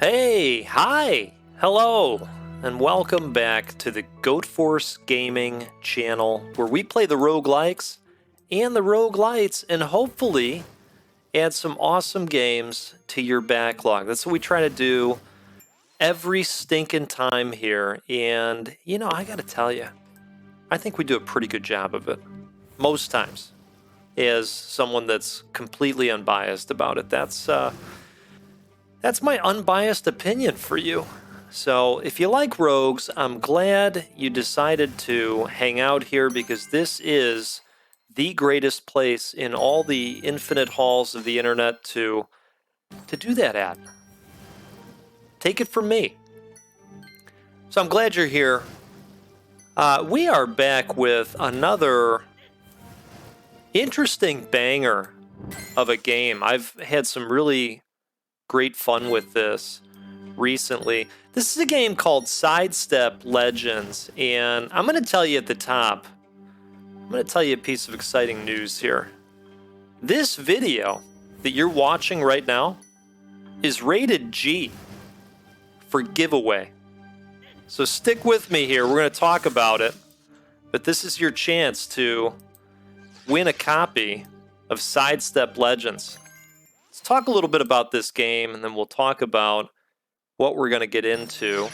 Hey, hi, hello, and welcome back to the Goat Force Gaming channel, where we play the roguelikes and the roguelites, and hopefully add some awesome games to your backlog. That's what we try to do every stinking time here, and I gotta tell you, I think we do a pretty good job of it most times. As someone that's completely unbiased about it, that's my unbiased opinion for you. So if you like rogues, I'm glad you decided to hang out here, because this is the greatest place in all the infinite halls of the internet to do that at. Take it from me. So I'm glad you're here. We are back with another interesting banger of a game. I've had some really great fun with this recently. This is a game called Sidestep Legends, and I'm going to tell you at the top, I'm going to tell you a piece of exciting news here. This video that you're watching right now is rated G for giveaway. So stick with me here. We're going to talk about it, but this is your chance to win a copy of Sidestep Legends. Let's talk a little bit about this game, and then we'll talk about what we're going to get into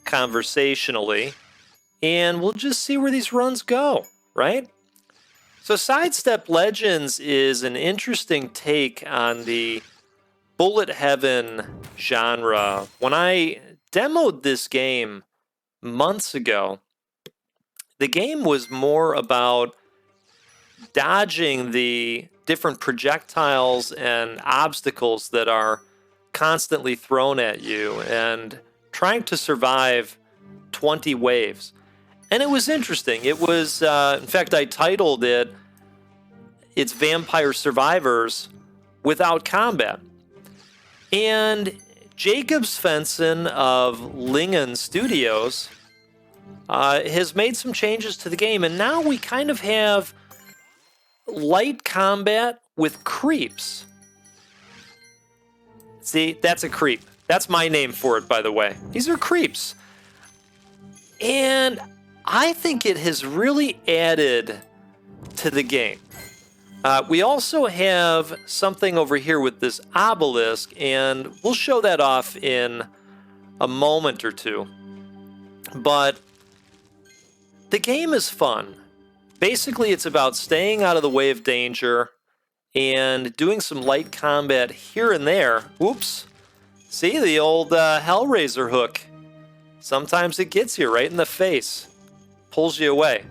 conversationally, and we'll just see where these runs go, right? So Sidestep Legends is an interesting take on the bullet heaven genre. When I demoed this game months ago, the game was more about dodging the different projectiles and obstacles that are constantly thrown at you and trying to survive 20 waves. And it was interesting. It was, in fact, I titled it's Vampire Survivors Without Combat. And Jacob Svensson of Lingen Studios has made some changes to the game, and now we kind of have light combat with creeps. See, that's a creep. That's my name for it, by the way. These are creeps. And I think it has really added to the game. We also have something over here with this obelisk, and we'll show that off in a moment or two. But the game is fun. Basically, it's about staying out of the way of danger and doing some light combat here and there. Oops. See, the old Hellraiser hook. Sometimes it gets you right in the face. Pulls you away.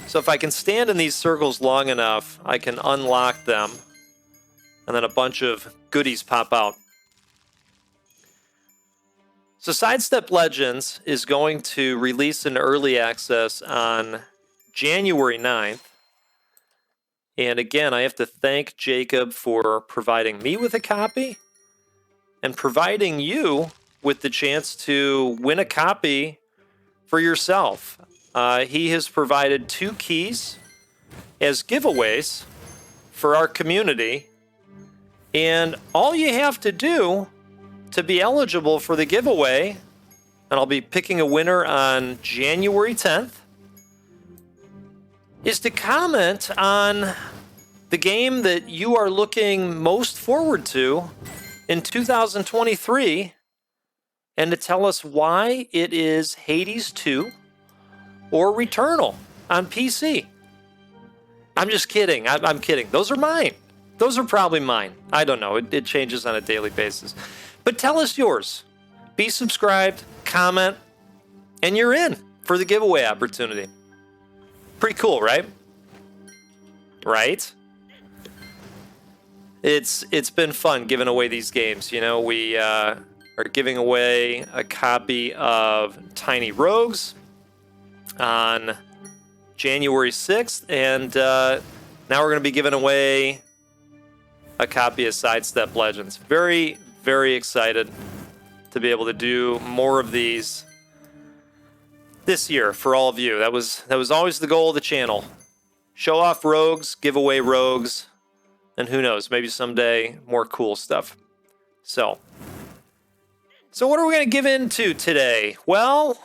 So if I can stand in these circles long enough, I can unlock them. And then a bunch of goodies pop out. So Sidestep Legends is going to release in early access on January 9th. And again, I have to thank Jacob for providing me with a copy and providing you with the chance to win a copy for yourself. He has provided 2 keys as giveaways for our community. And all you have to do to be eligible for the giveaway, and I'll be picking a winner on January 10th, is to comment on the game that you are looking most forward to in 2023, and to tell us why it is Hades 2 or Returnal on PC. I'm just kidding. I'm kidding. Those are mine. Those are probably mine. I don't know. It changes on a daily basis. But tell us yours. Be subscribed, comment, and you're in for the giveaway opportunity. Pretty cool, right? Right? It's been fun giving away these games. You know, we are giving away a copy of Tiny Rogues on January 6th, and now we're going to be giving away a copy of Sidestep Legends. Very, very excited to be able to do more of these this year for all of you. That was always the goal of the channel. Show off rogues, give away rogues, and who knows, maybe someday more cool stuff. So what are we going to give into today? Well,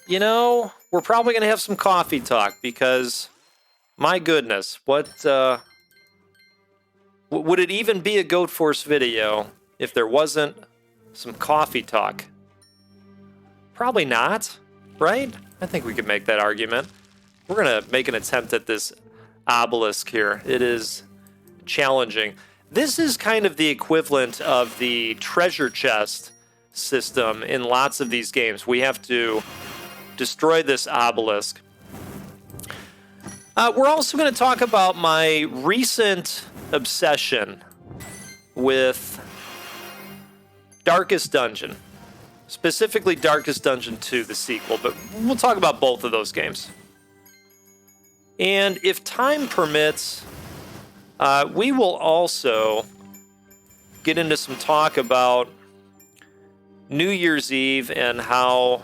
you know, we're probably going to have some coffee talk because, my goodness, what would it even be a Goat Force video if there wasn't some coffee talk? Probably not, right? I think we could make that argument. We're going to make an attempt at this obelisk here. It is challenging. This is kind of the equivalent of the treasure chest system in lots of these games. We have to destroy this obelisk. We're also going to talk about my recent obsession with Darkest Dungeon. Specifically Darkest Dungeon 2, the sequel, but we'll talk about both of those games. And if time permits, we will also get into some talk about New Year's Eve and how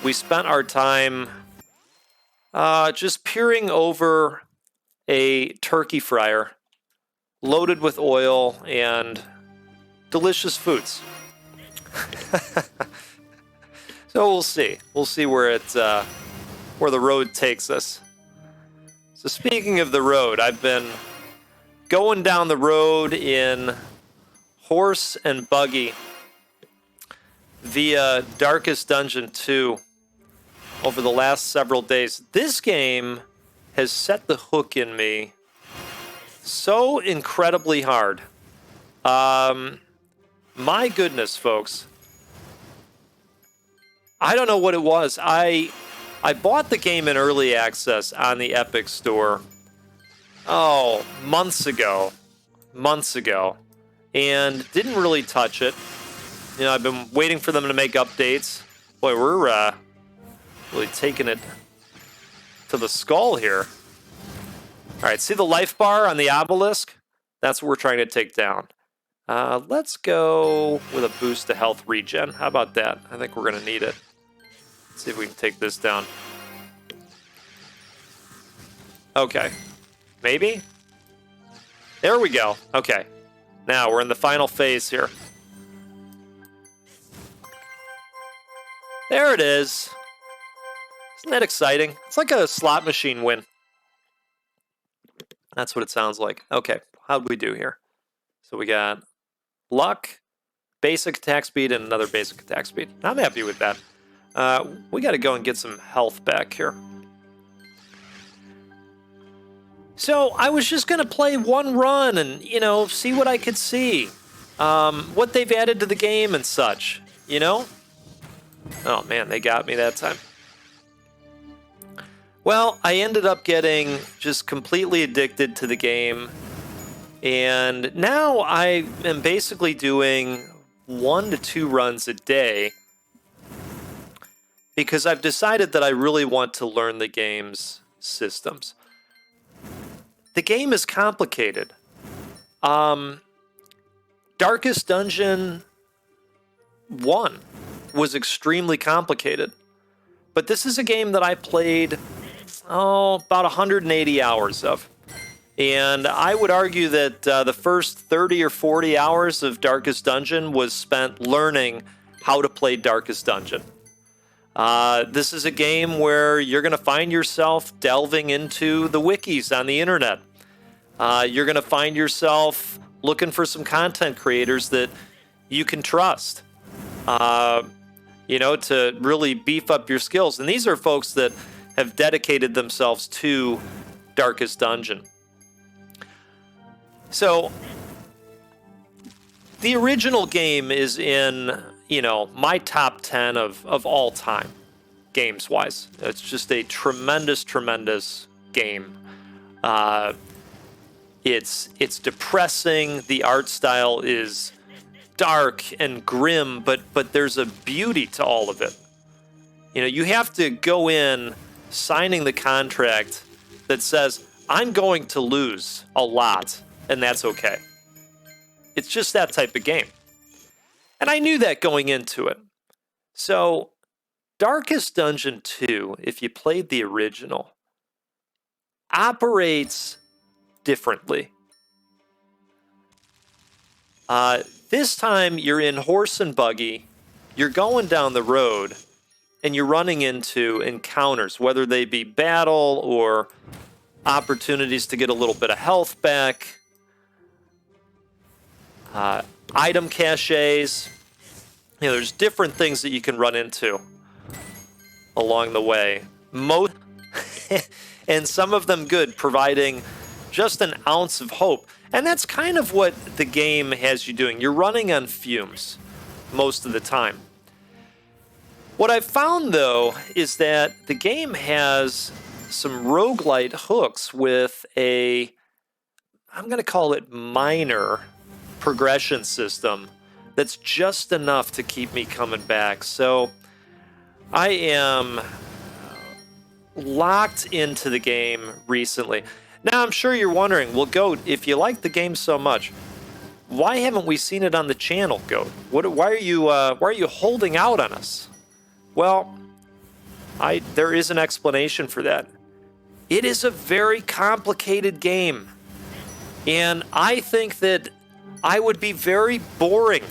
we spent our time just peering over a turkey fryer loaded with oil and delicious foods. So we'll see. We'll see where where the road takes us. So speaking of the road, I've been going down the road in horse and buggy via Darkest Dungeon 2 over the last several days. This game has set the hook in me so incredibly hard. My goodness, folks. I don't know what it was. I bought the game in early access on the Epic Store, months ago, and didn't really touch it. You know, I've been waiting for them to make updates. Boy, we're really taking it to the skull here. All right, see the life bar on the obelisk? That's what we're trying to take down. Let's go with a boost to health regen. How about that? I think we're going to need it. Let's see if we can take this down. Okay. Maybe? There we go. Okay. Now we're in the final phase here. There it is. Isn't that exciting? It's like a slot machine win. That's what it sounds like. Okay. How'd we do here? So we got luck, basic attack speed, and another basic attack speed. I'm happy with that. We got to go and get some health back here. So I was just going to play one run and, you know, see what I could see. What they've added to the game and such, you know? Oh, man, they got me that time. Well, I ended up getting just completely addicted to the game. And now I am basically doing 1 to 2 runs a day because I've decided that I really want to learn the game's systems. The game is complicated. Darkest Dungeon 1 was extremely complicated. But this is a game that I played, about 180 hours of. And I would argue that the first 30 or 40 hours of Darkest Dungeon was spent learning how to play Darkest Dungeon. This is a game where you're going to find yourself delving into the wikis on the internet. You're going to find yourself looking for some content creators that you can trust, to really beef up your skills. And these are folks that have dedicated themselves to Darkest Dungeon. So the original game is in, my top 10 of all time, games-wise. It's just a tremendous, tremendous game. It's depressing. The art style is dark and grim, but there's a beauty to all of it. You have to go in signing the contract that says, I'm going to lose a lot, and that's okay. It's just that type of game. And I knew that going into it. So, Darkest Dungeon 2, if you played the original, operates differently. This time you're in horse and buggy, you're going down the road, and you're running into encounters, whether they be battle or opportunities to get a little bit of health back, item caches. There's different things that you can run into along the way. And some of them good, providing just an ounce of hope. And that's kind of what the game has you doing. You're running on fumes most of the time. What I've found, though, is that the game has some roguelite hooks with I'm going to call it minor progression system that's just enough to keep me coming back. So I am locked into the game recently. Now, I'm sure you're wondering, well, Goat, if you like the game so much, why haven't we seen it on the channel, Goat? Why are you holding out on us? Well, there is an explanation for that. It is a very complicated game, and I think that I would be very boring.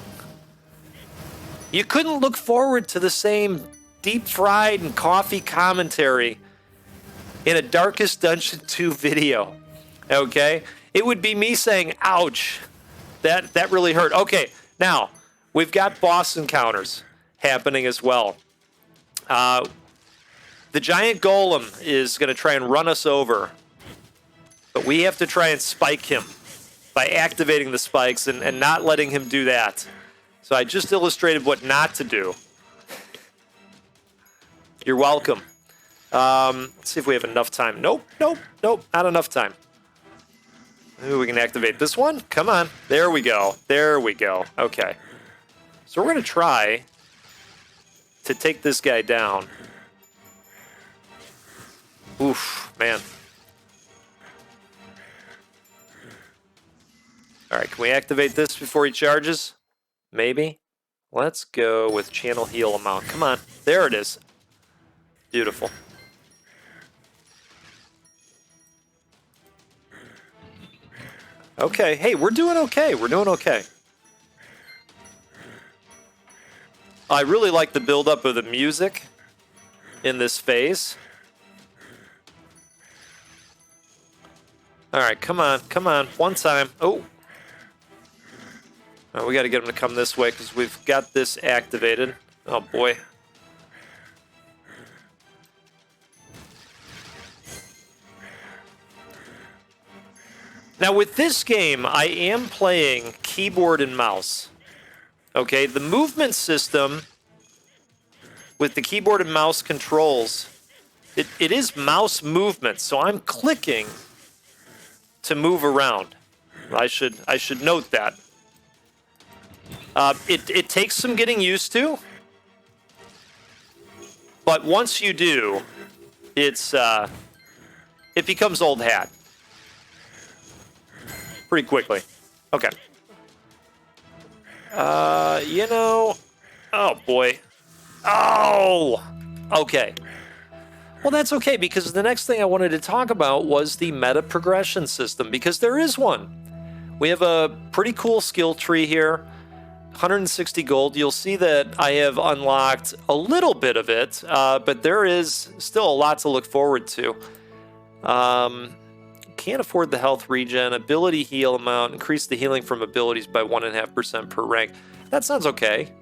You couldn't look forward to the same deep-fried and coffee commentary in a Darkest Dungeon 2 video, okay? It would be me saying, ouch, that really hurt. Okay, now, we've got boss encounters happening as well. The giant golem is going to try and run us over, but we have to try and spike him by activating the spikes and not letting him do that. So I just illustrated what not to do. You're welcome. Let's see if we have enough time. Nope, not enough time. Ooh, we can activate this one. Come on. There we go. Okay. So we're going to try to take this guy down. Oof, man. All right, can we activate this before he charges? Maybe. Let's go with channel heal amount. Come on. There it is. Beautiful. Okay. Hey, we're doing okay. I really like the buildup of the music in this phase. All right, come on. One time. Oh. All right, we got to get him to come this way because we've got this activated. Oh, boy. Now, with this game, I am playing keyboard and mouse. Okay, the movement system with the keyboard and mouse controls, it is mouse movement, so I'm clicking to move around. I should note that. It takes some getting used to, but once you do, it becomes old hat pretty quickly. Okay. Oh boy. Oh! Okay. Well, that's okay, because the next thing I wanted to talk about was the meta progression system, because there is one. We have a pretty cool skill tree here, 160 gold. You'll see that I have unlocked a little bit of it, but there is still a lot to look forward to. Can't afford the health regen, ability heal amount, increase the healing from abilities by 1.5% per rank. That sounds okay.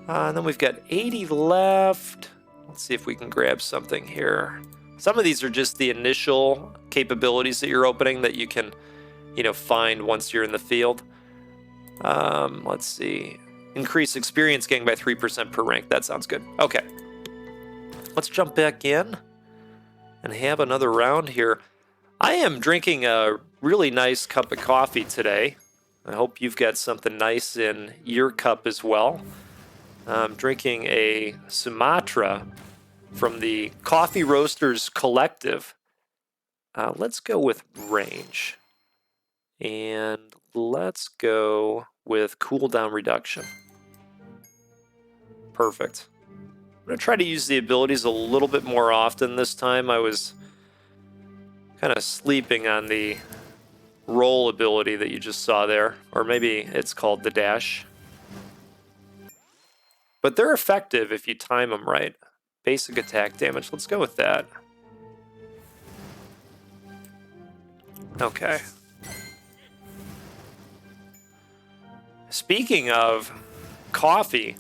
And then we've got 80 left. Let's see if we can grab something here. Some of these are just the initial capabilities that you're opening that you can, find once you're in the field. Let's see. Increase experience gain by 3% per rank. That sounds good. Okay. Let's jump back in and have another round here. I am drinking a really nice cup of coffee today. I hope you've got something nice in your cup as well. I'm drinking a Sumatra from the Coffee Roasters Collective. Let's go with range. And let's go with cooldown reduction. Perfect. I'm going to try to use the abilities a little bit more often this time. I was kind of sleeping on the roll ability that you just saw there, or maybe it's called the dash. But they're effective if you time them right. Basic attack damage, let's go with that. Okay. Speaking of coffee,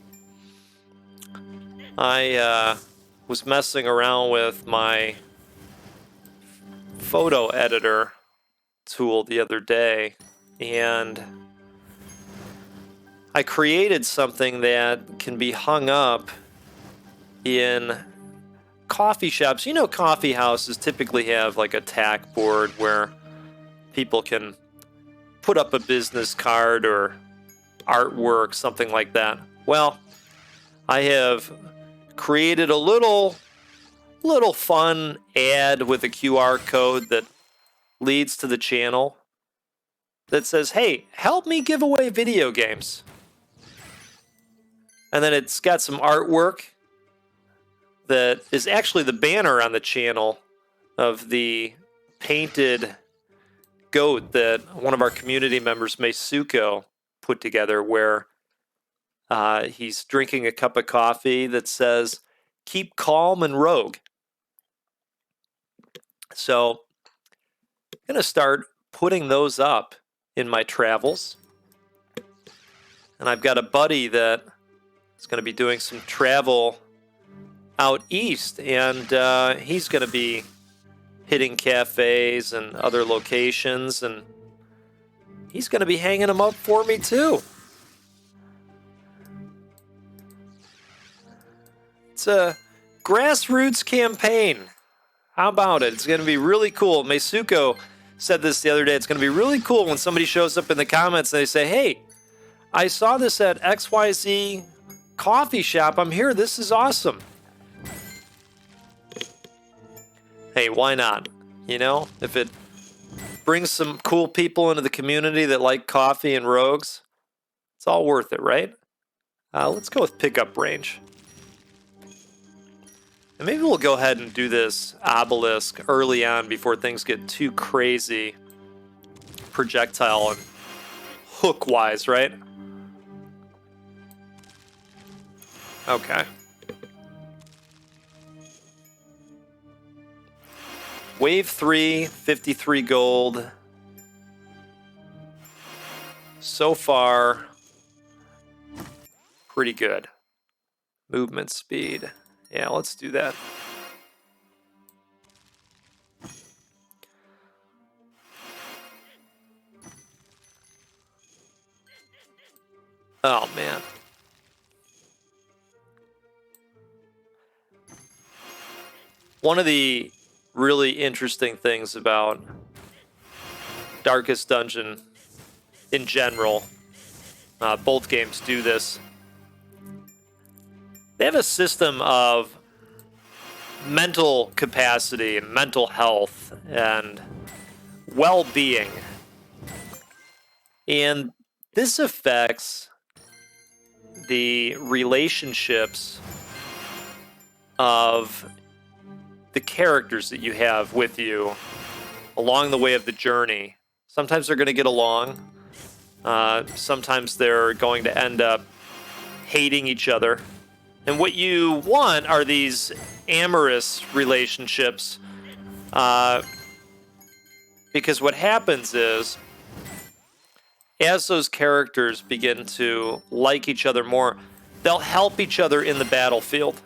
I was messing around with my photo editor tool the other day, and I created something that can be hung up in coffee shops. You know, coffee houses typically have like a tack board where people can put up a business card or artwork, something like that. Well, I have created a little fun ad with a QR code that leads to the channel that says, hey, help me give away video games. And then it's got some artwork that is actually the banner on the channel of the painted goat that one of our community members, Meisuko, put together, where he's drinking a cup of coffee that says, keep calm and rogue. So I'm going to start putting those up in my travels. And I've got a buddy that is going to be doing some travel out east, and he's going to be hitting cafes and other locations, and he's going to be hanging them up for me too. It's a grassroots campaign. How about it? It's going to be really cool. Meisuko said this the other day. It's going to be really cool when somebody shows up in the comments and they say, hey, I saw this at XYZ coffee shop. I'm here. This is awesome. Hey, why not? You know, if it brings some cool people into the community that like coffee and rogues, it's all worth it, right? Let's go with pickup range. And maybe we'll go ahead and do this obelisk early on before things get too crazy projectile and hook-wise, right? Okay. Wave 3, 53 gold. So far, pretty good. Movement speed. Yeah, let's do that. Oh, man. One of the really interesting things about Darkest Dungeon in general, both games do this. They have a system of mental capacity and mental health and well-being. And this affects the relationships of the characters that you have with you along the way of the journey. Sometimes they're going to get along. Sometimes they're going to end up hating each other. And what you want are these amorous relationships, because what happens is, as those characters begin to like each other more, they'll help each other in the battlefield.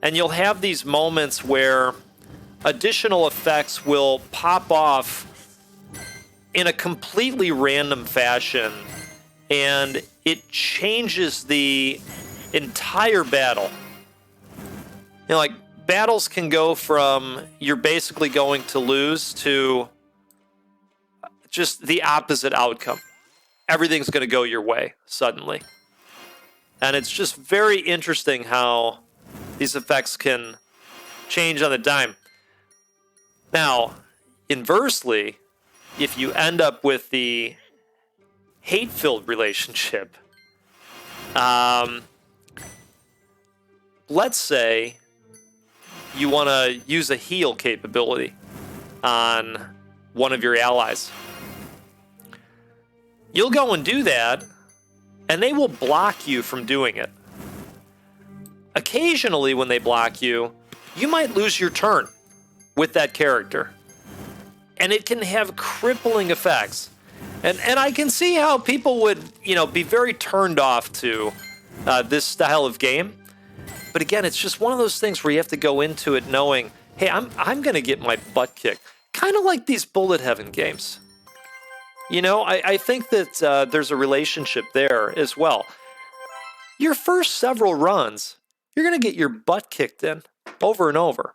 And you'll have these moments where additional effects will pop off in a completely random fashion, and it changes the entire battle. You know, like, battles can go from you're basically going to lose to just the opposite outcome. Everything's going to go your way suddenly. And it's just very interesting how these effects can change on a dime. Now, inversely, if you end up with the hate-filled relationship, let's say you want to use a heal capability on one of your allies. You'll go and do that, and they will block you from doing it. Occasionally, when they block you, you might lose your turn with that character. And it can have crippling effects. And I can see how people would, be very turned off to this style of game. But again, it's just one of those things where you have to go into it knowing, hey, I'm going to get my butt kicked. Kind of like these bullet heaven games. I think that there's a relationship there as well. Your first several runs, you're going to get your butt kicked in over and over.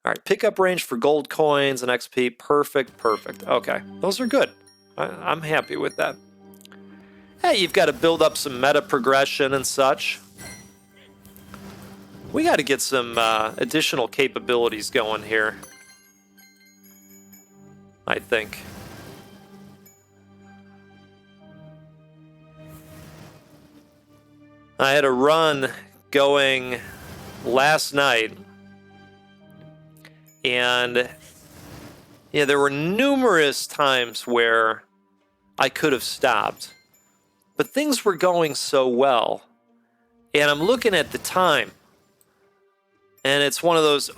All right, pickup range for gold coins and XP. Perfect. Okay, those are good. I'm happy with that. Hey, you've got to build up some meta progression and such. We got to get some additional capabilities going here, I think. I had a run going last night, and there were numerous times where I could have stopped, but things were going so well, and I'm looking at the time, and it's one of those,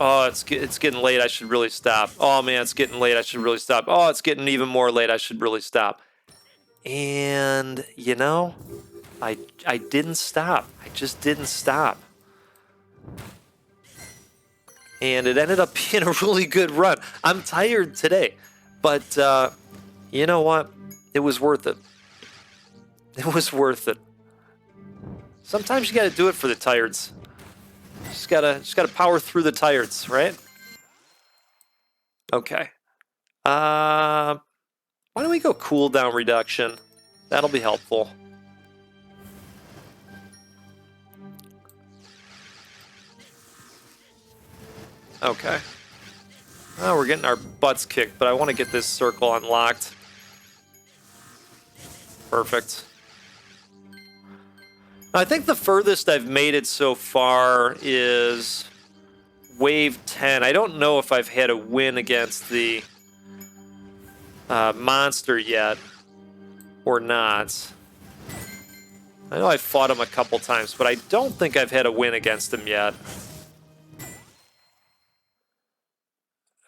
it's getting late, I should really stop. Oh man, it's getting late, I should really stop. Oh, it's getting even more late, I should really stop. And, I didn't stop. I just didn't stop. And it ended up being a really good run. I'm tired today, but you know what? It was worth it. It was worth it. Sometimes you got to do it for the tireds. Just gotta power through the tireds, right? Okay. Why don't we go cooldown reduction? That'll be helpful. Okay. Oh, we're getting our butts kicked, but I want to get this circle unlocked. Perfect. I think the furthest I've made it so far is wave 10. I don't know if I've had a win against the monster yet or not. I know I've fought him a couple times, but I don't think I've had a win against him yet.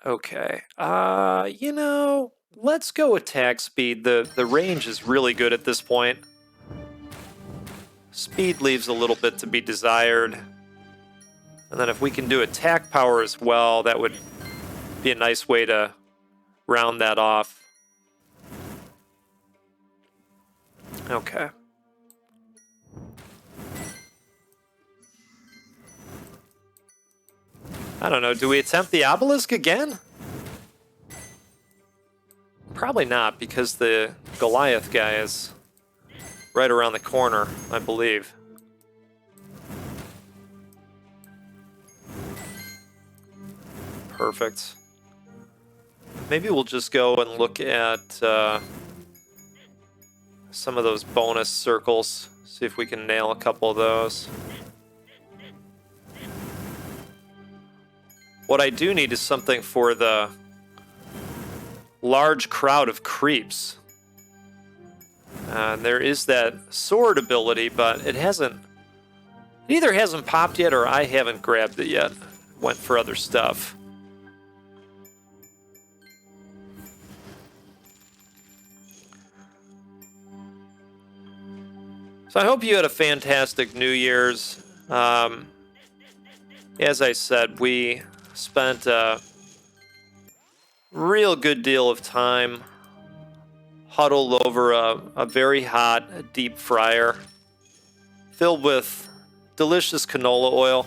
Okay. Let's go attack speed. The range is really good at this point. Speed leaves a little bit to be desired. And then if we can do attack power as well, that would be a nice way to round that off. Okay. I don't know, do we attempt the obelisk again? Probably not, because the Goliath guy is right around the corner, I believe. Perfect. Maybe we'll just go and look at some of those bonus circles, see if we can nail a couple of those. What I do need is something for the large crowd of creeps. There is that sword ability, but it either hasn't popped yet or I haven't grabbed it yet. Went for other stuff. So I hope you had a fantastic New Year's. As I said, we spent a real good deal of time huddled over a very hot deep fryer filled with delicious canola oil,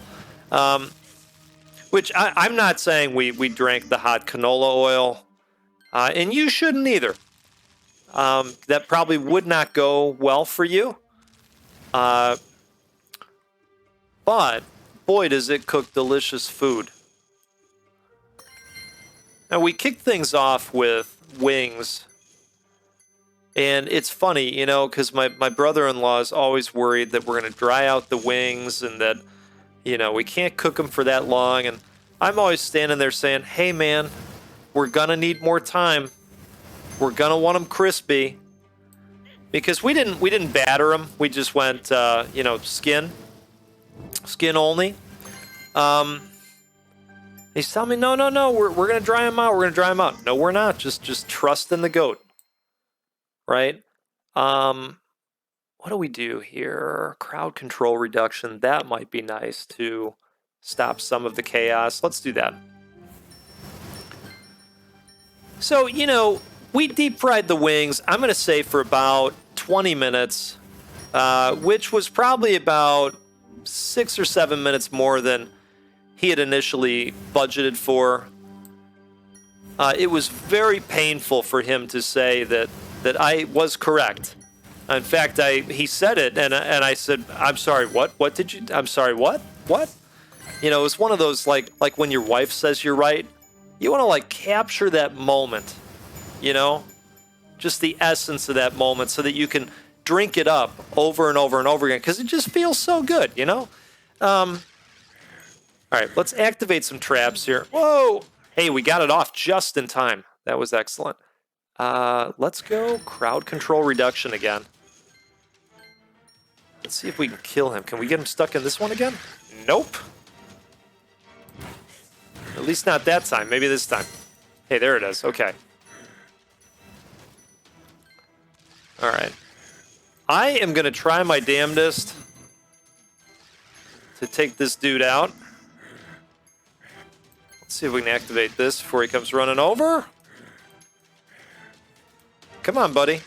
which I'm not saying we drank the hot canola oil, and you shouldn't either. That probably would not go well for you, but boy, does it cook delicious food. Now, we kicked things off with wings, and it's funny, because my brother-in-law is always worried that we're going to dry out the wings and that, we can't cook them for that long, and I'm always standing there saying, hey, man, we're going to need more time. We're going to want them crispy. because we didn't batter him. We just went, you know, skin only. He's telling me, no, we're gonna dry him out. We're gonna dry him out. No, we're not. Just trust in the goat, right? What do we do here? Crowd control reduction. That might be nice to stop some of the chaos. Let's do that. So, you know, we deep fried the wings, I'm going to say for about 20 minutes, which was probably about 6 or 7 minutes more than he had initially budgeted for. It was very painful for him to say that I was correct. In fact, he said it, and I said, "I'm sorry, what? What did you? I'm sorry, what? What?" You know, it's one of those like when your wife says you're right. You want to like capture that moment, you know, just the essence of that moment, so that you can drink it up over and over and over again, because it just feels so good, you know. All right, let's activate some traps here. Whoa! Hey, we got it off just in time. That was excellent. Let's go crowd control reduction again. Let's see if we can kill him. Can we get him stuck in this one again? Nope. At least not that time. Maybe this time. Hey, there it is. Okay. All right. I am going to try my damnedest to take this dude out. Let's see if we can activate this before he comes running over. Come on, buddy.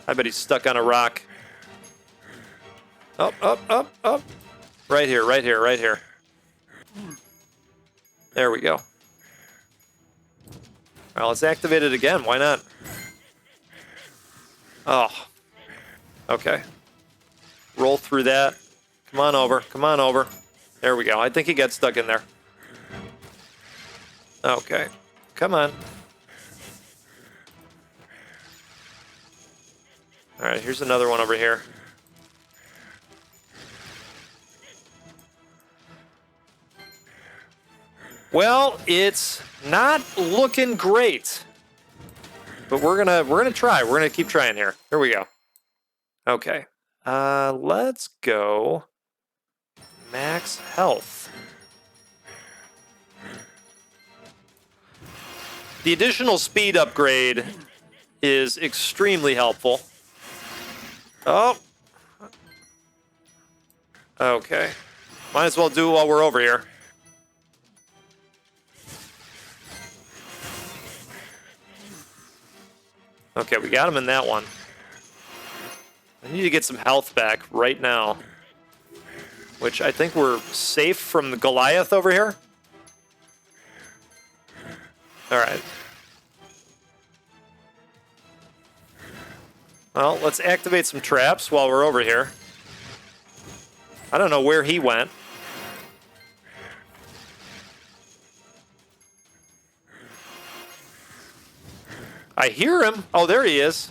I bet he's stuck on a rock. Up, up, up, up. Right here, right here, right here. There we go. All right, let's activate it again. Why not? Oh. Okay. Roll through that. Come on over. Come on over. There we go. I think he got stuck in there. Okay. Come on. All right, here's another one over here. Well, it's not looking great, but we're gonna try. We're gonna keep trying here. Here we go. Okay, let's go max health. The additional speed upgrade is extremely helpful. Oh, okay. Might as well do it while we're over here. Okay, we got him in that one. I need to get some health back right now, which I think we're safe from the Goliath over here. All right. Well, let's activate some traps while we're over here. I don't know where he went. I hear him. Oh, there he is.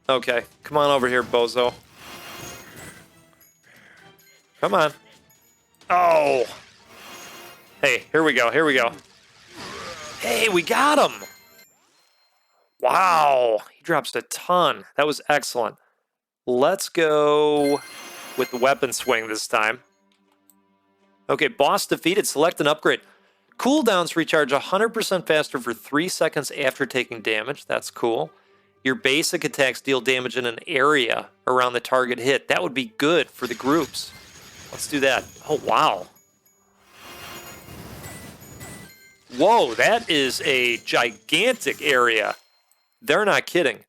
Okay, come on over here, bozo. Come on. Oh. Hey, here we go, here we go. Hey, we got him. Wow, he drops a ton. That was excellent. Let's go with the weapon swing this time. Okay, boss defeated. Select an upgrade. Cooldowns recharge 100% faster for 3 seconds after taking damage. That's cool. Your basic attacks deal damage in an area around the target hit. That would be good for the groups. Let's do that. Oh, wow. Whoa, that is a gigantic area. They're not kidding.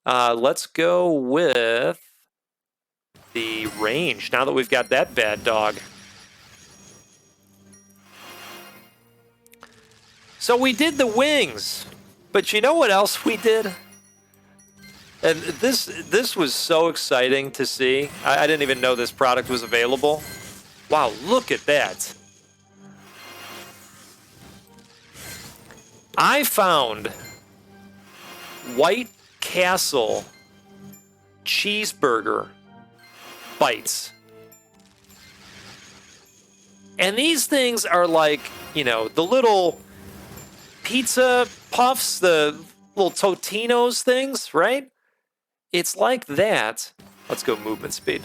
Let's go with the range now that we've got that bad dog. So we did the wings, but you know what else we did? And this was so exciting to see. I didn't even know this product was available. Wow, look at that. I found White Castle cheeseburger bites. And these things are like, you know, the little pizza puffs, the little Totino's things, right? It's like that. Let's go movement speed.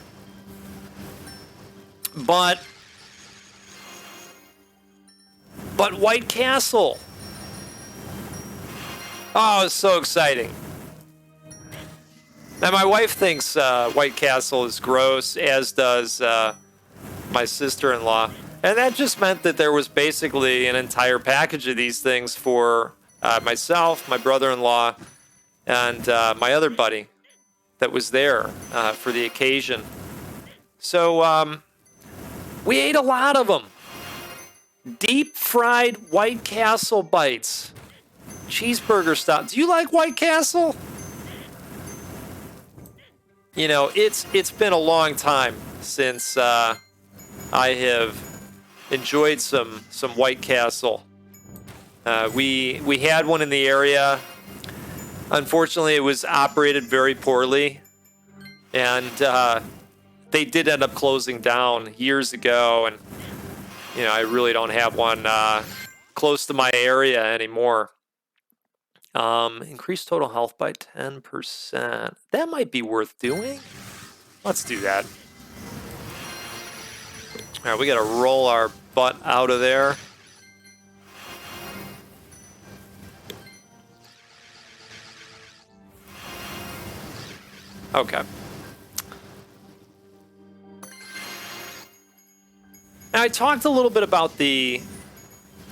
But White Castle. Oh, it's so exciting. Now, my wife thinks White Castle is gross, as does my sister-in-law. And that just meant that there was basically an entire package of these things for myself, my brother-in-law, and my other buddy that was there for the occasion. So we ate a lot of them. Deep-fried White Castle bites. Cheeseburger style. Do you like White Castle? You know, it's been a long time since I have enjoyed some White Castle. We had one in the area. Unfortunately, it was operated very poorly, and they did end up closing down years ago. And you know, I really don't have one close to my area anymore. Increase total health by 10%. That might be worth doing. Let's do that. All right, we got to roll our butt out of there. Okay. Now, I talked a little bit about the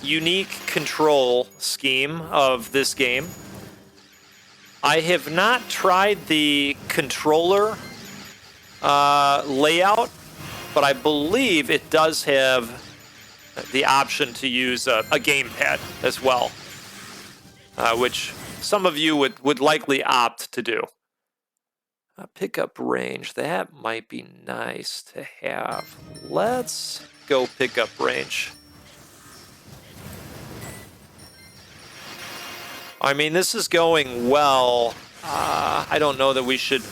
unique control scheme of this game. I have not tried the controller layout, but I believe it does have the option to use a gamepad as well, which some of you would likely opt to do. Pickup range, that might be nice to have. Let's go pickup range. I mean, this is going well. I don't know that we should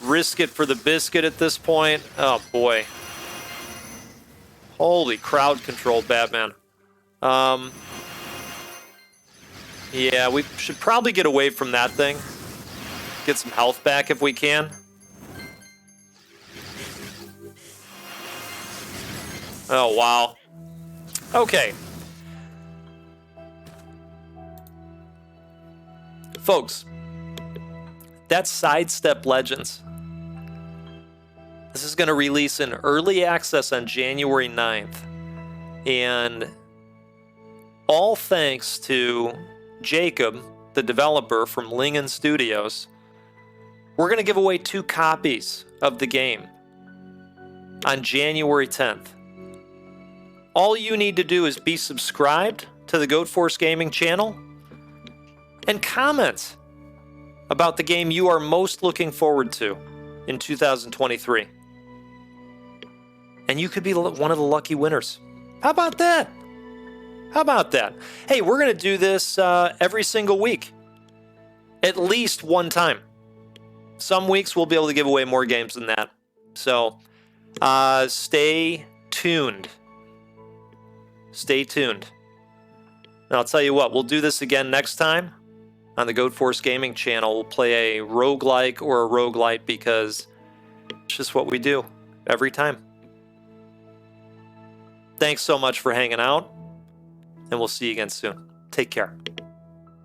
risk it for the biscuit at this point. Oh, boy. Holy crowd control, Batman. Yeah, we should probably get away from that thing. Get some health back if we can. Oh, wow. Okay. Folks, that's Sidestep Legends. This is going to release in early access on January 9th. And all thanks to Jacob, the developer from Lingen Studios, we're going to give away 2 copies of the game on January 10th. All you need to do is be subscribed to the Goat Force Gaming channel and comment about the game you are most looking forward to in 2023. And you could be one of the lucky winners. How about that? How about that? Hey, we're going to do this every single week. At least one time. Some weeks we'll be able to give away more games than that. So stay tuned. Stay tuned. And I'll tell you what, we'll do this again next time on the Goat Force Gaming channel. We'll play a roguelike or a roguelite because it's just what we do every time. Thanks so much for hanging out, and we'll see you again soon. Take care.